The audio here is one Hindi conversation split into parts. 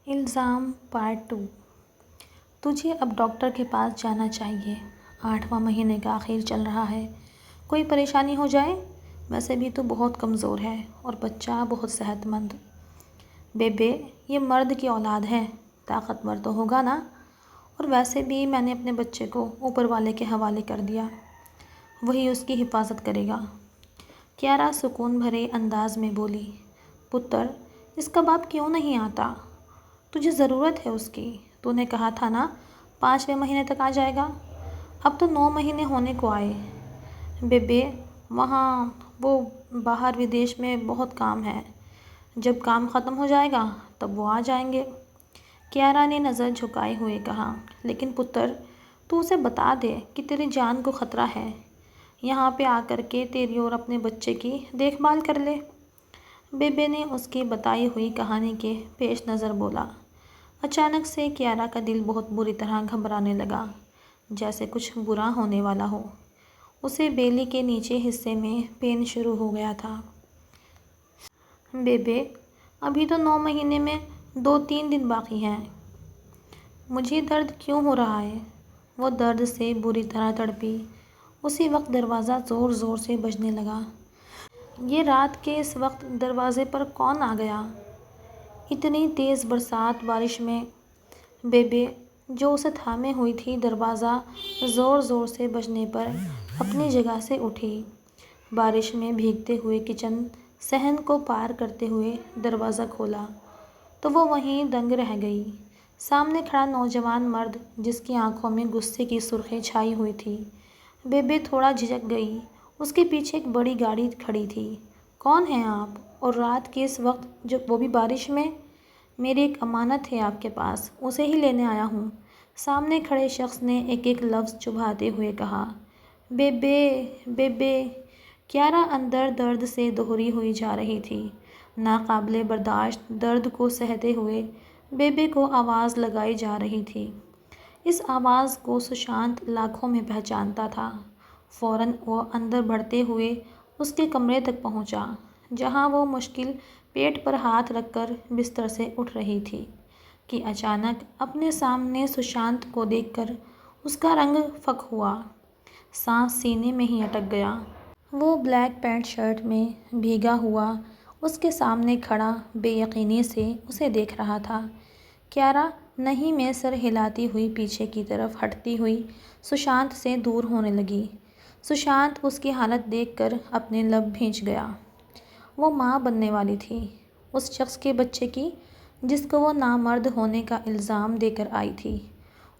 इल्ज़ाम पार्ट 2। तुझे अब डॉक्टर के पास जाना चाहिए। 8वां महीने का आखिर चल रहा है। कोई परेशानी हो जाए? वैसे भी तू बहुत कमज़ोर है और बच्चा बहुत सेहतमंद। बेबे, ये मर्द की औलाद है, ताकतवर तो होगा ना। और वैसे भी मैंने अपने बच्चे को ऊपर वाले के हवाले कर दिया, वही उसकी हिफाजत करेगा। कियारा सुकून भरे अंदाज में बोली, पुत्र, इसका बाप क्यों नहीं आता? तुझे ज़रूरत है उसकी। तूने कहा था ना 5वें महीने तक आ जाएगा। अब तो 9 महीने होने को आए। बेबे, वहाँ वो बाहर विदेश में बहुत काम है। जब काम ख़त्म हो जाएगा तब वो आ जाएंगे। कियारा ने नज़र झुकाए हुए कहा, लेकिन पुत्र, तू उसे बता दे कि तेरी जान को ख़तरा है। यहाँ पे आकर के तेरी और अपने बच्चे की देखभाल कर ले। बेबे ने उसकी बताई हुई कहानी के पेश नज़र बोला। अचानक से कियारा का दिल बहुत बुरी तरह घबराने लगा, जैसे कुछ बुरा होने वाला हो। उसे बेली के नीचे हिस्से में पेन शुरू हो गया था। बेबे, अभी तो 9 महीने में 2-3 दिन बाकी हैं। मुझे दर्द क्यों हो रहा है? वो दर्द से बुरी तरह तड़पी। उसी वक्त दरवाज़ा ज़ोर ज़ोर से बजने लगा। ये रात के इस वक्त दरवाज़े पर कौन आ गया? इतनी तेज़ बरसात बारिश में। बेबे, जो उसे थामे हुई थी, दरवाज़ा ज़ोर ज़ोर से बजने पर अपनी जगह से उठी। बारिश में भीगते हुए किचन सहन को पार करते हुए दरवाज़ा खोला तो वो वहीं दंग रह गई। सामने खड़ा नौजवान मर्द, जिसकी आंखों में गुस्से की सुर्खी छाई हुई थी। बेबे थोड़ा झिझक गई। उसके पीछे एक बड़ी गाड़ी खड़ी थी। कौन हैं आप? और रात के इस वक्त, जो वो भी बारिश में? मेरी एक अमानत है आपके पास, उसे ही लेने आया हूँ। सामने खड़े शख्स ने एक एक लफ्ज़ चुभाते हुए कहा। बेबे, बेबे। कियारा अंदर दर्द से दोहरी हुई जा रही थी। नाकाबिले बर्दाश्त दर्द को सहते हुए बेबे को आवाज़ लगाई जा रही थी। इस आवाज़ को सुशांत लाखों में पहचानता था। फ़ौरन वो अंदर बढ़ते हुए उसके कमरे तक पहुंचा, जहां वो मुश्किल पेट पर हाथ रखकर बिस्तर से उठ रही थी कि अचानक अपने सामने सुशांत को देखकर उसका रंग फक हुआ। सांस सीने में ही अटक गया। वो ब्लैक पैंट शर्ट में भीगा हुआ उसके सामने खड़ा बेयकीनी से उसे देख रहा था। कियारा नहीं में सर हिलाती हुई पीछे की तरफ हटती हुई सुशांत से दूर होने लगी। सुशांत उसकी हालत देखकर अपने लब भींच गया। वो माँ बनने वाली थी, उस शख्स के बच्चे की, जिसको वो नामर्द होने का इल्ज़ाम देकर आई थी।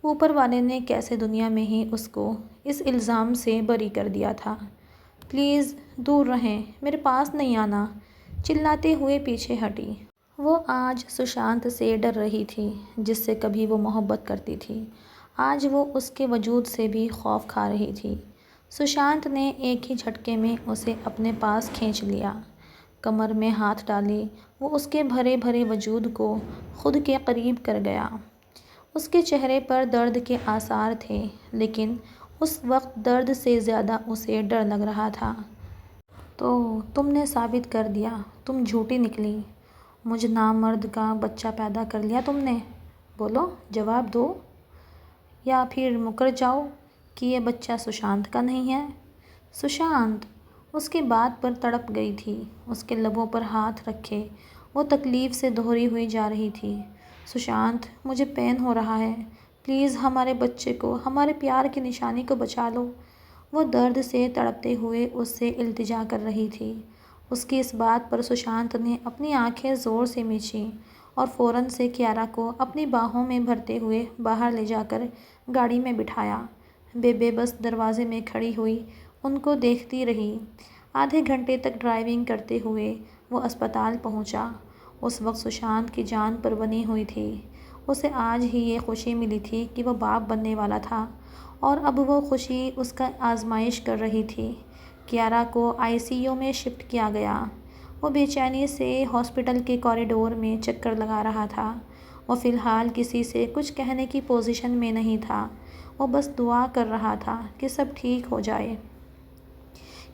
ऊपर वाले ने कैसे दुनिया में ही उसको इस इल्ज़ाम से बरी कर दिया था। प्लीज़ दूर रहें, मेरे पास नहीं आना, चिल्लाते हुए पीछे हटी। वो आज सुशांत से डर रही थी, जिससे कभी वो मोहब्बत करती थी। आज वो उसके वजूद से भी खौफ खा रही थी। सुशांत ने एक ही झटके में उसे अपने पास खींच लिया। कमर में हाथ डाले वो उसके भरे भरे वजूद को खुद के करीब कर गया। उसके चेहरे पर दर्द के आसार थे, लेकिन उस वक्त दर्द से ज़्यादा उसे डर लग रहा था। तो तुमने साबित कर दिया, तुम झूठी निकली। मुझ नामर्द का बच्चा पैदा कर लिया तुमने। बोलो, जवाब दो, या फिर मुकर जाओ कि ये बच्चा सुशांत का नहीं है। सुशांत उसकी बात पर तड़प गई थी। उसके लबों पर हाथ रखे वो तकलीफ़ से दोहरी हुई जा रही थी। सुशांत, मुझे पेन हो रहा है, प्लीज़ हमारे बच्चे को, हमारे प्यार की निशानी को बचा लो। वो दर्द से तड़पते हुए उससे इल्तिजा कर रही थी। उसकी इस बात पर सुशांत ने अपनी आंखें ज़ोर से मींची और फ़ौरन से कियारा को अपनी बाहों में भरते हुए बाहर ले जाकर गाड़ी में बिठाया। बेबे बस दरवाजे में खड़ी हुई उनको देखती रही। आधे घंटे तक ड्राइविंग करते हुए वो अस्पताल पहुंचा। उस वक्त सुशांत की जान पर बनी हुई थी। उसे आज ही ये खुशी मिली थी कि वो बाप बनने वाला था, और अब वो खुशी उसका आजमाइश कर रही थी। कियारा को आईसीयू में शिफ्ट किया गया। वो बेचैनी से हॉस्पिटल के कॉरिडोर में चक्कर लगा रहा था। वो फ़िलहाल किसी से कुछ कहने की पोजीशन में नहीं था। वो बस दुआ कर रहा था कि सब ठीक हो जाए।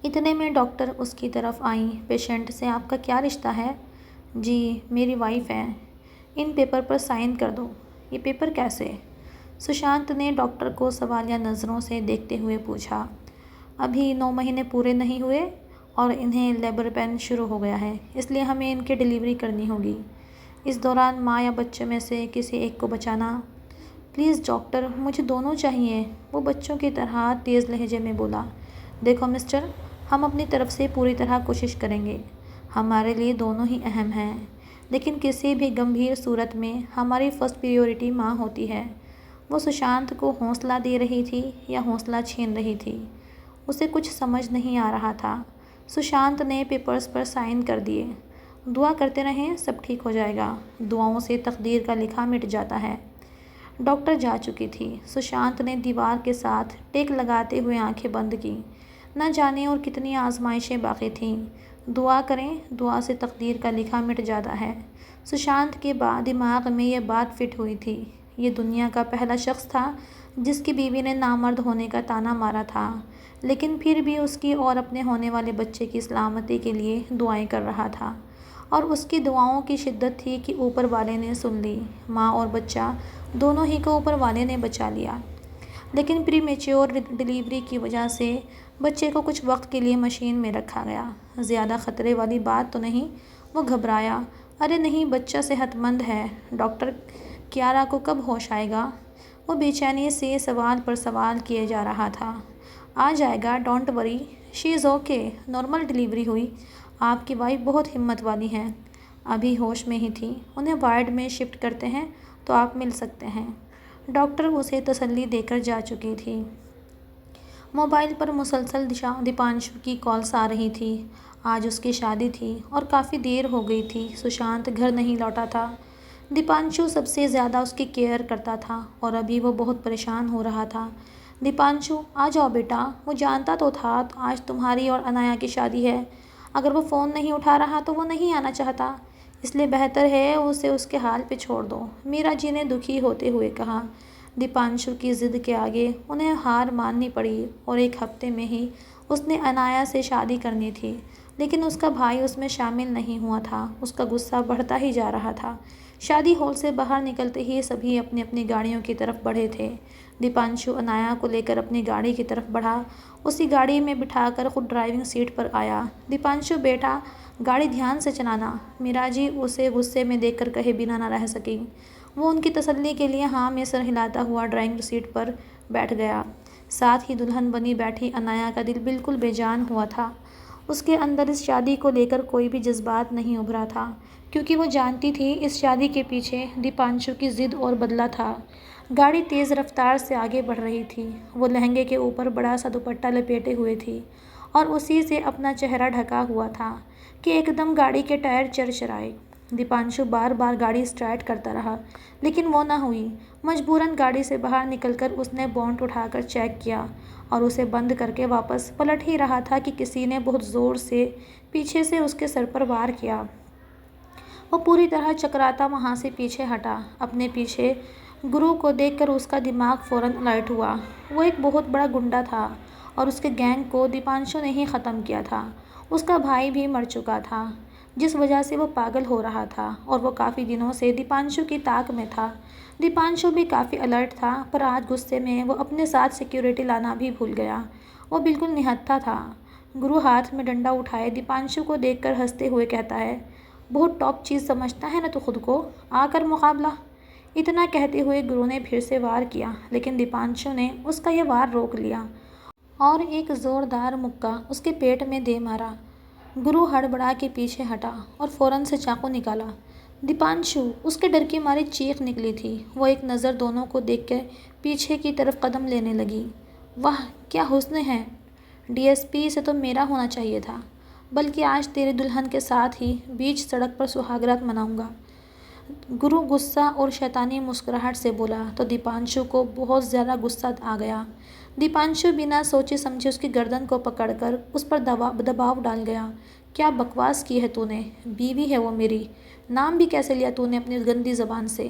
इतने में डॉक्टर उसकी तरफ आई। पेशेंट से आपका क्या रिश्ता है? जी, मेरी वाइफ है। इन पेपर पर साइन कर दो। ये पेपर कैसे? सुशांत ने डॉक्टर को सवालिया नज़रों से देखते हुए पूछा। अभी 9 महीने पूरे नहीं हुए और इन्हें लेबर पेन शुरू हो गया है, इसलिए हमें इनकी डिलीवरी करनी होगी। इस दौरान माँ या बच्चों में से किसी एक को बचाना। प्लीज़ डॉक्टर, मुझे दोनों चाहिए, वो बच्चों की तरह तेज़ लहजे में बोला। देखो मिस्टर, हम अपनी तरफ से पूरी तरह कोशिश करेंगे। हमारे लिए दोनों ही अहम हैं, लेकिन किसी भी गंभीर सूरत में हमारी फर्स्ट प्रायोरिटी माँ होती है। वो सुशांत को हौसला दे रही थी या हौसला छीन रही थी, उसे कुछ समझ नहीं आ रहा था। सुशांत ने पेपर्स पर साइन कर दिए। दुआ करते रहें, सब ठीक हो जाएगा। दुआओं से तकदीर का लिखा मिट जाता है। डॉक्टर जा चुकी थी। सुशांत ने दीवार के साथ टेक लगाते हुए आंखें बंद की। न जाने और कितनी आजमाइशें बाकी थीं। दुआ करें, दुआ से तकदीर का लिखा मिट जाता है। सुशांत के बाद दिमाग में यह बात फिट हुई थी। ये दुनिया का पहला शख्स था जिसकी बीवी ने नामर्द होने का ताना मारा था, लेकिन फिर भी उसकी और अपने होने वाले बच्चे की सलामती के लिए दुआएं कर रहा था। और उसकी दुआओं की शिद्दत थी कि ऊपर वाले ने सुन ली। माँ और बच्चा दोनों ही को ऊपर वाले ने बचा लिया। लेकिन प्रीमेच्योर डिलीवरी की वजह से बच्चे को कुछ वक्त के लिए मशीन में रखा गया। ज़्यादा ख़तरे वाली बात तो नहीं? वो घबराया। अरे नहीं, बच्चा सेहतमंद है। डॉक्टर, कियारा को कब होश आएगा? वो बेचैनी से सवाल पर सवाल किए जा रहा था। आ जाएगा, don't worry, she is okay. Normal delivery हुई। आपकी वाइफ बहुत हिम्मत वाली हैं। अभी होश में ही थी। उन्हें वार्ड में शिफ्ट करते हैं तो आप मिल सकते हैं। डॉक्टर उसे तसल्ली देकर जा चुकी थी। मोबाइल पर मुसलसल दीपांशु की कॉल्स आ रही थी। आज उसकी शादी थी और काफ़ी देर हो गई थी। सुशांत घर नहीं लौटा था। दीपांशु सबसे ज़्यादा उसकी केयर करता था और अभी वो बहुत परेशान हो रहा था। दीपांशु, आ जाओ बेटा। वो जानता तो था आज तुम्हारी और अनाया की शादी है। अगर वो फ़ोन नहीं उठा रहा तो वो नहीं आना चाहता, इसलिए बेहतर है उसे उसके हाल पे छोड़ दो, मीरा जी ने दुखी होते हुए कहा। दीपांशु की ज़िद के आगे उन्हें हार माननी पड़ी और एक हफ्ते में ही उसने अनाया से शादी करनी थी। लेकिन उसका भाई उसमें शामिल नहीं हुआ था। उसका गुस्सा बढ़ता ही जा रहा था। शादी हॉल से बाहर निकलते ही सभी अपनी अपनी गाड़ियों की तरफ बढ़े थे। दीपांशु अनाया को लेकर अपनी गाड़ी की तरफ बढ़ा। उसी गाड़ी में बिठाकर खुद ड्राइविंग सीट पर आया। दीपांशु बेटा, गाड़ी ध्यान से चलाना, मीरा जी उसे गुस्से में देखकर कहे बिना न रह सकी। वो उनकी तसल्ली के लिए हाँ में सर हिलाता हुआ ड्राइविंग सीट पर बैठ गया। साथ ही दुल्हन बनी बैठी अनाया का दिल बिल्कुल बेजान हुआ था। उसके अंदर इस शादी को लेकर कोई भी जज्बात नहीं उभरा था, क्योंकि वो जानती थी इस शादी के पीछे दीपांशु की ज़िद और बदला था। गाड़ी तेज़ रफ्तार से आगे बढ़ रही थी। वो लहंगे के ऊपर बड़ा सा दुपट्टा लपेटे हुए थी और उसी से अपना चेहरा ढका हुआ था कि एकदम गाड़ी के टायर चरचराए। दीपांशु बार बार गाड़ी स्टार्ट करता रहा, लेकिन वो ना हुई। मजबूरन गाड़ी से बाहर निकलकर उसने बोनट उठाकर चेक किया और उसे बंद करके वापस पलट ही रहा था कि किसी ने बहुत ज़ोर से पीछे से उसके सर पर वार किया। वो पूरी तरह चकराता वहाँ से पीछे हटा। अपने पीछे गुरु को देखकर उसका दिमाग फ़ौरन अलर्ट हुआ। वो एक बहुत बड़ा गुंडा था और उसके गैंग को दीपांशु ने ही ख़त्म किया था। उसका भाई भी मर चुका था, जिस वजह से वो पागल हो रहा था और वो काफ़ी दिनों से दीपांशु की ताक में था। दीपांशु भी काफ़ी अलर्ट था, पर आज गुस्से में वो अपने साथ सिक्योरिटी लाना भी भूल गया। वो बिल्कुल निहत्था था। गुरु हाथ में डंडा उठाए दीपांशु को देखकर हंसते हुए कहता है, बहुत टॉप चीज़ समझता है ना तो खुद को, आकर मुकाबला। इतना कहते हुए गुरु ने फिर से वार किया, लेकिन दीपांशु ने उसका यह वार रोक लिया और एक ज़ोरदार मुक्का उसके पेट में दे मारा। गुरु हड़बड़ा के पीछे हटा और फ़ौरन से चाकू निकाला। दीपांशु, उसके डर की मारी चीख निकली थी। वो एक नज़र दोनों को देखकर पीछे की तरफ कदम लेने लगी। वाह, क्या हुस्न है। डीएसपी से तो मेरा होना चाहिए था, बल्कि आज तेरी दुल्हन के साथ ही बीच सड़क पर सुहागरात मनाऊंगा। गुरु गुस्सा और शैतानी मुस्कुराहट से बोला तो दीपांशु को बहुत ज़्यादा गुस्सा आ गया। दीपांशु बिना सोचे समझे उसकी गर्दन को पकड़कर उस पर दबाव डाल गया। क्या बकवास की है तूने? बीवी है वो मेरी। नाम भी कैसे लिया तूने अपनी गंदी ज़बान से?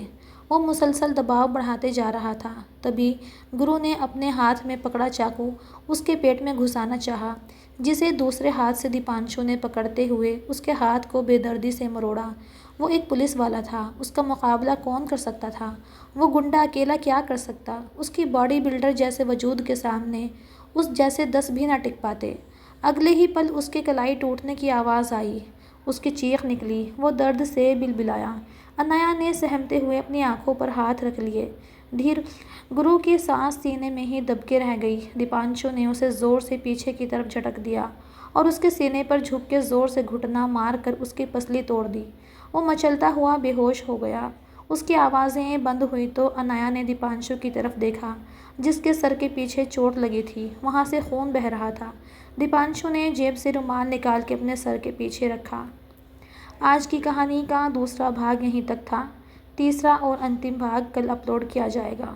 वो मुसलसल दबाव बढ़ाते जा रहा था। तभी गुरु ने अपने हाथ में पकड़ा चाकू उसके पेट में घुसाना चाहा, जिसे दूसरे हाथ से दीपांशु ने पकड़ते हुए उसके हाथ को बेदर्दी से मरोड़ा वो एक पुलिस वाला था, उसका मुकाबला कौन कर सकता था? वो गुंडा अकेला क्या कर सकता? उसकी बॉडी बिल्डर जैसे वजूद के सामने उस जैसे 10 भी ना टिक पाते। अगले ही पल उसके कलाई टूटने की आवाज़ आई। उसकी चीख निकली। वो दर्द से बिलबिलाया। अनाया ने सहमते हुए अपनी आंखों पर हाथ रख लिए। धीर गुरु की सांस सीने में ही दबके रह गई। दीपांशु ने उसे ज़ोर से पीछे की तरफ झटक दिया और उसके सीने पर झुक के ज़ोर से घुटना मार कर उसकी पसली तोड़ दी। वो मचलता हुआ बेहोश हो गया। उसकी आवाज़ें बंद हुई तो अनाया ने दीपांशु की तरफ देखा, जिसके सर के पीछे चोट लगी थी। वहाँ से खून बह रहा था। दीपांशु ने जेब से रुमाल निकाल के अपने सर के पीछे रखा। आज की कहानी का दूसरा भाग यहीं तक था। तीसरा और अंतिम भाग कल अपलोड किया जाएगा।